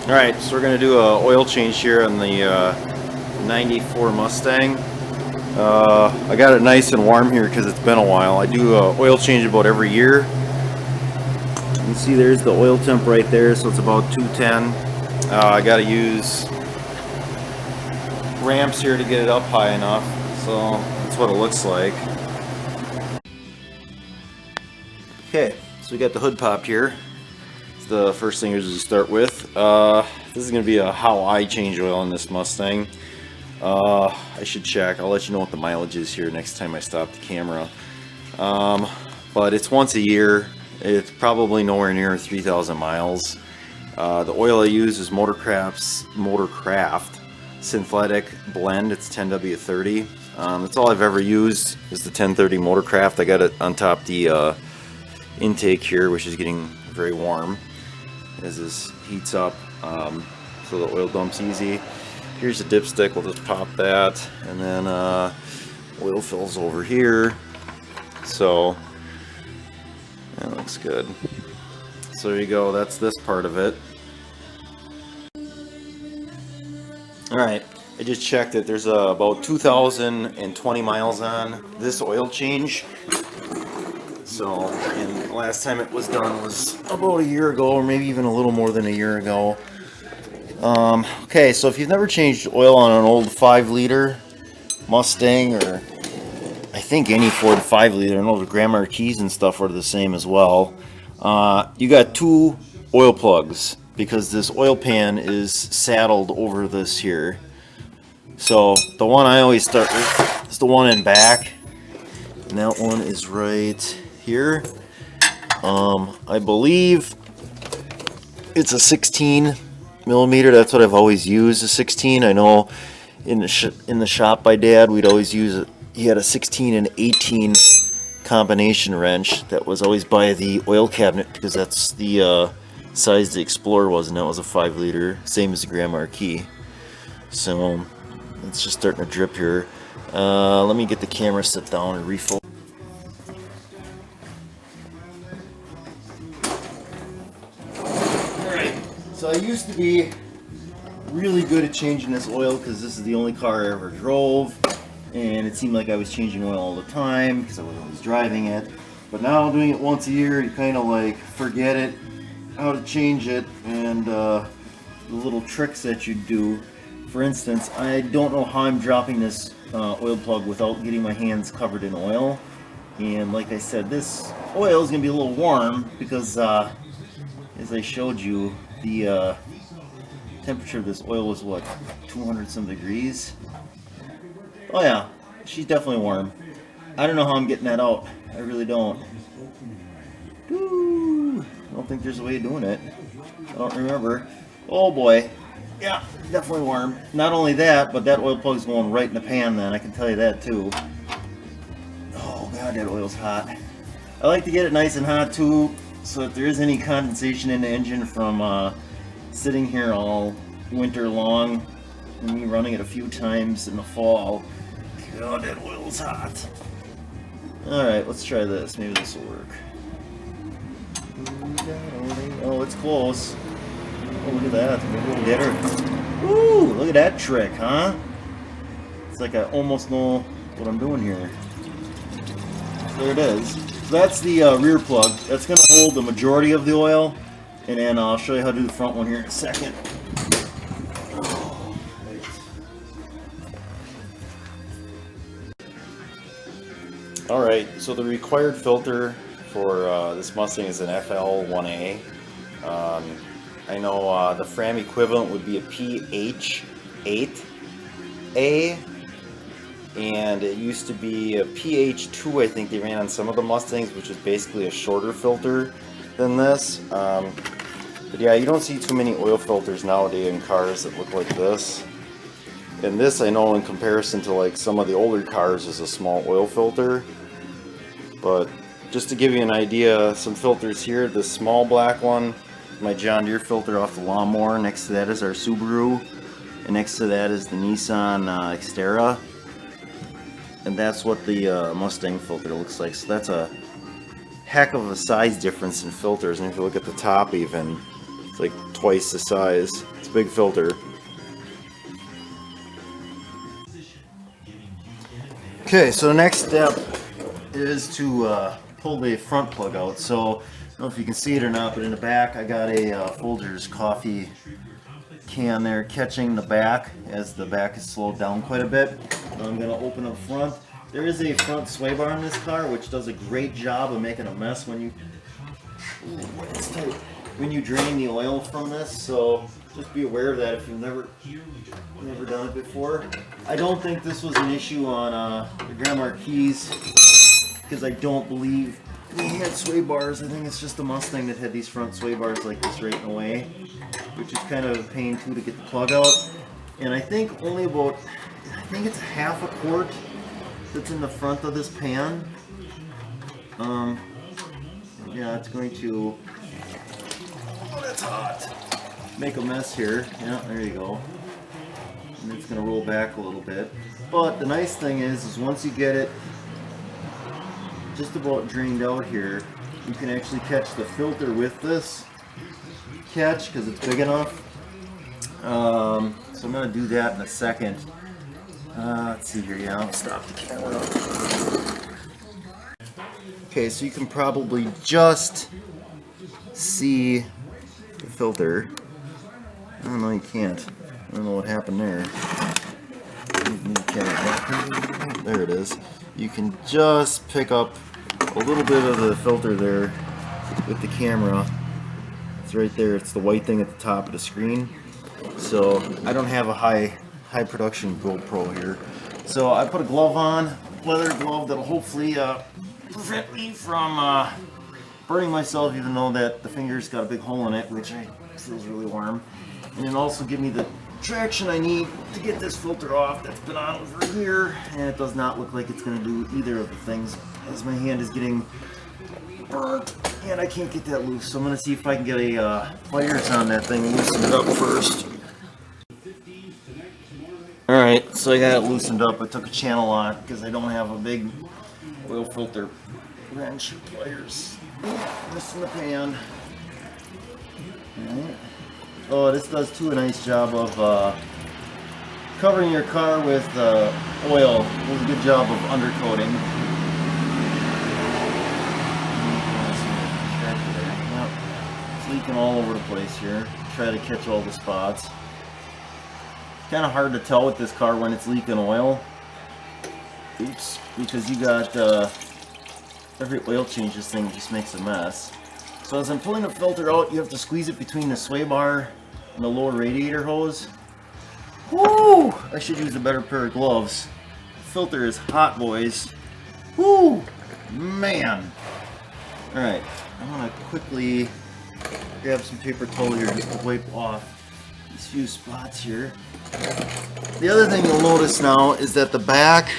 Alright, so we're going to do a oil change here on the 94 Mustang. I got it nice and warm here because it's been a while. I do oil change about every year. You can see there's the oil temp right there, so it's about 210. I got to use ramps here to get it up high enough, so that's what it looks like. Okay, so we got the hood popped here. It's the first thing to start with. This is going to be a how I change oil in this Mustang. I should check. I'll let you know what the mileage is here next time I stop the camera. But it's once a year. It's probably nowhere near 3,000 miles. The oil I use is Motorcraft Synthetic Blend. It's 10W30. That's all I've ever used is the 1030 Motorcraft. I got it on top the intake here, which is getting very warm as this heats up, so the oil dumps easy. Here's the dipstick, we'll just pop that, and then oil fills over here, so that looks good. So there you go, that's this part of it. Alright, I just checked it, there's about 2,020 miles on this oil change. So, and last time it was done was about a year ago, or maybe even a little more than a year ago. Okay, so if you've never changed oil on an old 5-liter Mustang, or I think any Ford 5-liter, and old Grand Marquis and stuff are the same as well, you got two oil plugs because this oil pan is saddled over this here. So the one I always start with is the one in back, and that one is right here. I believe it's a 16 millimeter. That's what I've always used, a 16. I know in the shop by Dad we'd always use it. He had a 16 and 18 combination wrench that was always by the oil cabinet because that's the size the Explorer was, and that was a 5-liter, same as the Grand Marquis. So it's just starting to drip here. Let me get the camera set down and refill. So I used to be really good at changing this oil because this is the only car I ever drove, and it seemed like I was changing oil all the time because I was always driving it. But now doing it once a year, you kind of like forget it, how to change it, and the little tricks that you do. For instance, I don't know how I'm dropping this oil plug without getting my hands covered in oil. And like I said, this oil is going to be a little warm because as I showed you, the temperature of this oil was what, 200 some degrees? Oh yeah, she's definitely warm. I don't know how I'm getting that out. I really don't. Woo! I don't think there's a way of doing it. I don't remember. Oh boy. Yeah, definitely warm. Not only that, but that oil plug's going right in the pan then, I can tell you that too. Oh god, that oil's hot. I like to get it nice and hot too, so if there is any condensation in the engine from sitting here all winter long and me running it a few times in the fall, god, that oil's hot. Alright, let's try this. Maybe this will work. Oh, it's close. Oh, look at that. Maybe we'll get her. Ooh, look at that trick, huh? It's like I almost know what I'm doing here. There it is. So that's the rear plug. That's going to hold the majority of the oil, and then I'll show you how to do the front one here in a second. Alright, so the required filter for this Mustang is an FL1A. I know the Fram equivalent would be a PH8A, and it used to be a PH2, I think they ran on some of the Mustangs, which is basically a shorter filter than this. But yeah, you don't see too many oil filters nowadays in cars that look like this. And this, I know, in comparison to like some of the older cars, is a small oil filter. But just to give you an idea, some filters here, this small black one, my John Deere filter off the lawnmower. Next to that is our Subaru, and next to that is the Nissan Xterra. And that's what the Mustang filter looks like. So that's a heck of a size difference in filters. And if you look at the top even, It's like twice the size. It's a big filter. Okay, so the next step is to pull the front plug out. So I don't know if you can see it or not, but in the back I got a Folgers coffee can there catching the back as the back is slowed down quite a bit. So I'm going to open up front. There is a front sway bar in this car which does a great job of making a mess when you drain the oil from this. So just be aware of that if you've never done it before. I don't think this was an issue on the Grand Marquis because I don't believe they had sway bars. I think it's just the Mustang that had these front sway bars like this right in the way, which is kind of a pain too to get the plug out. And I think only about, I think it's half a quart that's in the front of this pan. Yeah, it's going to, oh, that's hot, make a mess here. Yeah, there you go. And it's going to roll back a little bit. But the nice thing is once you get it just about drained out here, you can actually catch the filter with this catch because it's big enough. So I'm going to do that in a second. Let's see here. Yeah, I'll stop the camera. Okay, so you can probably just see the filter. Oh no, you can't. I don't know what happened there. There it is. You can just pick up a little bit of the filter there with the camera. It's right there. It's the white thing at the top of the screen. So I don't have a high production GoPro here. So I put a glove on, leather glove that'll hopefully prevent me from burning myself, even though that the finger's got a big hole in it, which feels really warm. And then also give me the traction I need to get this filter off that's been on over here, and it does not look like it's going to do either of the things as my hand is getting burnt and I can't get that loose. So I'm going to see if I can get a pliers on that thing and loosen it up first. Alright, so I got it loosened up. I took a channel on because I don't have a big oil filter wrench pliers. This in the pan. Alright. Oh, this does too a nice job of covering your car with oil. It does a good job of undercoating. Yep. It's leaking all over the place here. Try to catch all the spots. Kind of hard to tell with this car when it's leaking oil. Oops, because you got every oil change, this thing just makes a mess. So as I'm pulling the filter out, you have to squeeze it between the sway bar and the lower radiator hose. Woo! I should use a better pair of gloves. The filter is hot, boys. Woo! Man! Alright, I'm gonna quickly grab some paper towel here just to wipe off these few spots here. The other thing you'll notice now is that the back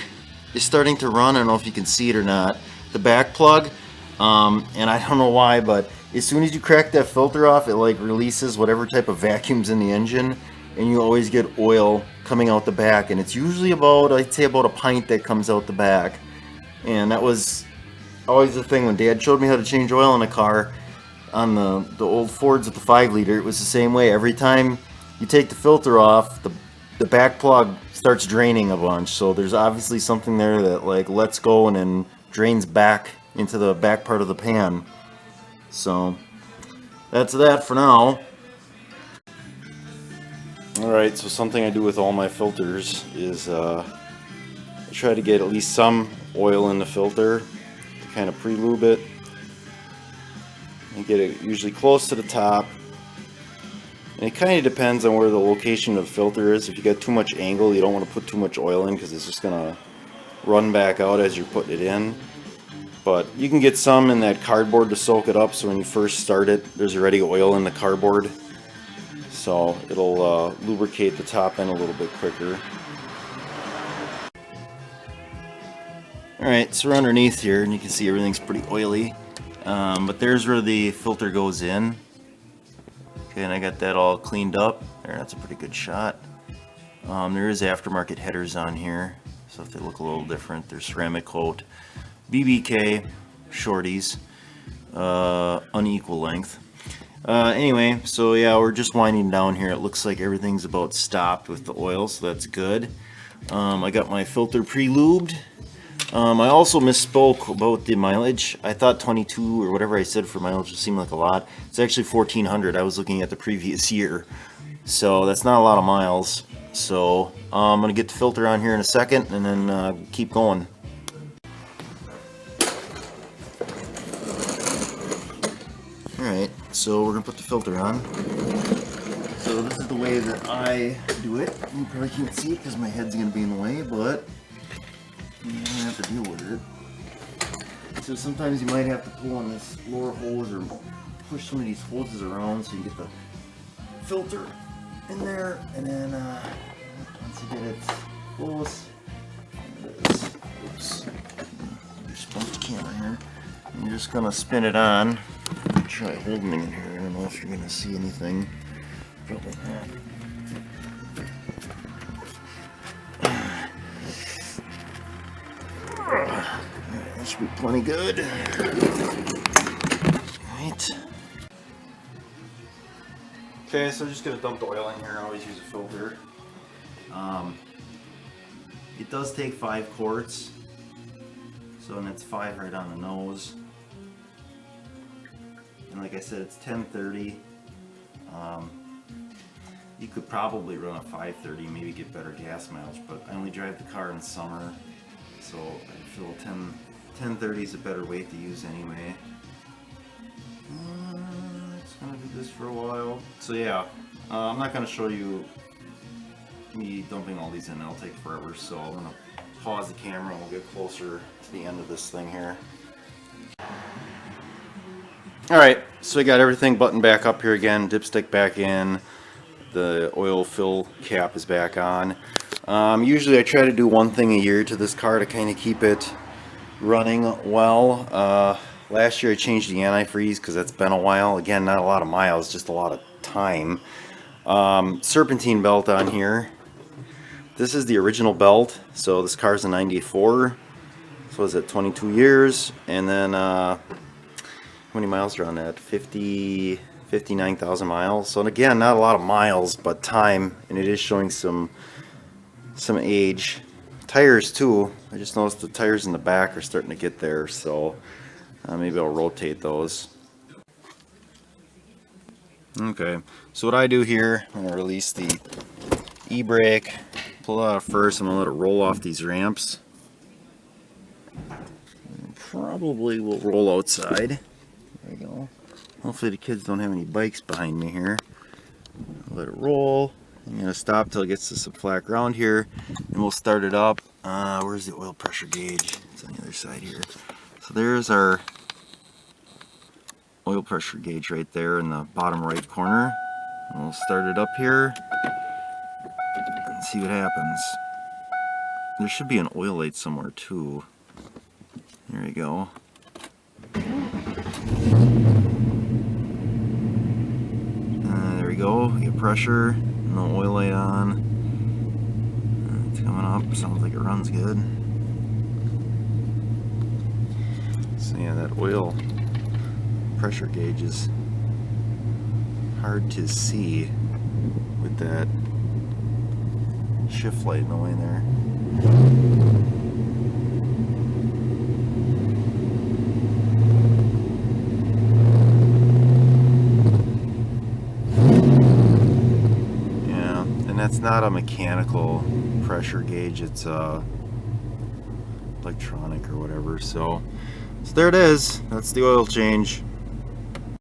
is starting to run. I don't know if you can see it or not. The back plug, and I don't know why, but as soon as you crack that filter off, it like releases whatever type of vacuum's in the engine, and you always get oil coming out the back, and it's usually about, I'd say about a pint that comes out the back. And that was always the thing when Dad showed me how to change oil in a car on the old Fords with the 5-liter. It was the same way. Every time you take the filter off, the back plug starts draining a bunch. So there's obviously something there that like lets go and then drains back into the back part of the pan. So that's that for now. Alright, so something I do with all my filters is I try to get at least some oil in the filter to kind of pre-lube it. And get it usually close to the top. And it kind of depends on where the location of the filter is. If you got too much angle, you don't want to put too much oil in because it's just going to run back out as you're putting it in. But you can get some in that cardboard to soak it up, so when you first start it, there's already oil in the cardboard. So it'll lubricate the top end a little bit quicker. Alright, so we're underneath here, and you can see everything's pretty oily. But there's where the filter goes in. Okay, and I got that all cleaned up. There, that's a pretty good shot. There is aftermarket headers on here, so if they look a little different, they're ceramic coat, BBK, shorties, unequal length. Anyway, so yeah, we're just winding down here. It looks like everything's about stopped with the oil, so that's good. I got my filter pre-lubed. I also misspoke about the mileage. I thought 22 or whatever I said for mileage just seemed like a lot. It's actually 1,400. I was looking at the previous year, so that's not a lot of miles. So I'm gonna get the filter on here in a second, and then keep going. Alright, so we're going to put the filter on. So this is the way that I do it. You probably can't see it because my head's going to be in the way, but you're going to have to deal with it. So sometimes you might have to pull on this lower hose or push some of these hoses around so you get the filter in there, and then once you get it close, oops, just bump the camera here. I'm just going to spin it on. Try holding it in here. I don't know if you're going to see anything. Probably not. That should be plenty good. Right. Okay, so I'm just going to dump the oil in here. I always use a filter. It does take 5 quarts. So, and it's 5 right on the nose. And like I said, it's 1030. You could probably run a 530, maybe get better gas mileage, but I only drive the car in summer, so I feel 1030 is a better weight to use anyway. It's gonna do this for a while. So yeah, I'm not gonna show you me dumping all these in. It'll take forever, so I'm gonna pause the camera and we'll get closer to the end of this thing here. Alright, so we got everything buttoned back up here again, dipstick back in, the oil fill cap is back on. Usually I try to do one thing a year to this car to kind of keep it running well. Last year I changed the antifreeze because that's been a while. Again, not a lot of miles, just a lot of time. Serpentine belt on here. This is the original belt, so this car's a 94. So is it 22 years, and then how many miles are on that? 59,000 miles. So again, not a lot of miles, but time, and it is showing some age. Tires too. I just noticed the tires in the back are starting to get there, so maybe I'll rotate those. Okay, so what I do here, I'm gonna release the e-brake, pull it out first. I'm gonna let it roll off these ramps. Probably will roll outside. There we go. Hopefully the kids don't have any bikes behind me here. Let it roll. I'm going to stop till it gets to some flat ground here, and we'll start it up. Where's the oil pressure gauge? It's on the other side here. So there's our oil pressure gauge right there in the bottom right corner. And we'll start it up here and see what happens. There should be an oil light somewhere too. There we go. There we go. Get pressure. No oil light on. It's coming up. Sounds like it runs good. So yeah, that oil pressure gauge is hard to see with that shift light in the way there. It's not a mechanical pressure gauge, it's electronic or whatever. So there it is. That's the oil change.